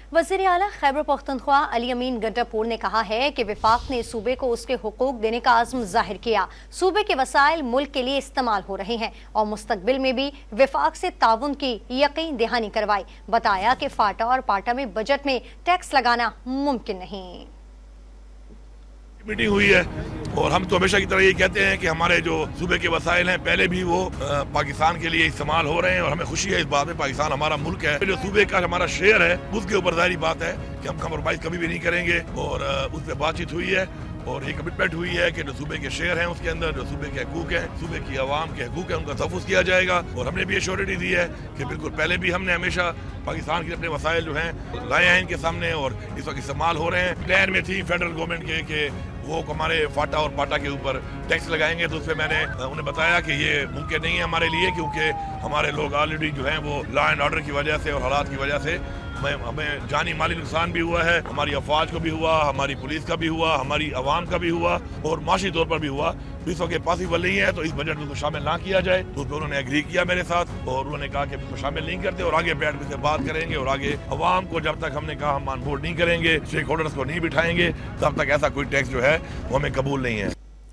वज़ीर आला खैबर पख्तूनख्वा अली अमीन गंडापुर ने कहा है कि विफाक ने सूबे को उसके हुकूक देने का आज़म जाहिर किया। सूबे के वसाइल मुल्क के लिए इस्तेमाल हो रहे हैं और मुस्तकबिल में भी विफाक से ताउन की यकीन दहानी करवाई। बताया कि फाटा और पाटा में बजट में टैक्स लगाना मुमकिन नहीं। मीटिंग हुई है और हम तो हमेशा की तरह ये कहते हैं कि हमारे जो सूबे के वसाइल हैं पहले भी वो पाकिस्तान के लिए इस्तेमाल हो रहे हैं और हमें खुशी है इस बात में। पाकिस्तान हमारा मुल्क है, जो सूबे का हमारा शेयर है उसके ऊपर जाहिर बात है कि हम कम्प्रोमाइज कभी भी नहीं करेंगे और उस पर बातचीत हुई है और ये कमिटमेंट हुई है कि जो सूबे के शेयर हैं उसके अंदर जो सूबे के हकूक हैं, सूबे की आवाम के हकूक हैं, उनका तहफ़्फ़ुज़ किया जाएगा। और हमने भी एश्योरिटी दी है कि बिल्कुल पहले भी हमने हमेशा पाकिस्तान के अपने वसाइल जो हैं लाए हैं इनके सामने और इस वक्त इस्तेमाल हो रहे हैं। प्लान में थी फेडरल गवर्नमेंट के वो हमारे फाटा और पाटा के ऊपर टैक्स लगाएंगे, तो उस पर मैंने उन्हें बताया कि ये मुमकिन नहीं है हमारे लिए, क्योंकि हमारे लोग ऑलरेडी जो हैं वो लॉ एंड ऑर्डर की वजह से और हालात की वजह से हमें जानी माली नुकसान भी हुआ है, हमारी अफवाज को भी हुआ, हमारी पुलिस का भी हुआ, हमारी आवाम का भी हुआ और माशी तौर पर भी हुआ। तो इस वक्त पॉसिबल नहीं है तो इस बजट में उसको शामिल ना किया जाए। तो उस पर उन्होंने एग्री किया मेरे साथ और उन्होंने कहा कि इसको शामिल नहीं करते और आगे बैठ कर बात करेंगे और आगे अवाम को जब तक हमने कहा हम ऑन बोर्ड नहीं करेंगे, स्टेक होल्डर्स को नहीं बिठाएंगे, तब तक ऐसा कोई टैक्स जो है वो हमें कबूल नहीं है।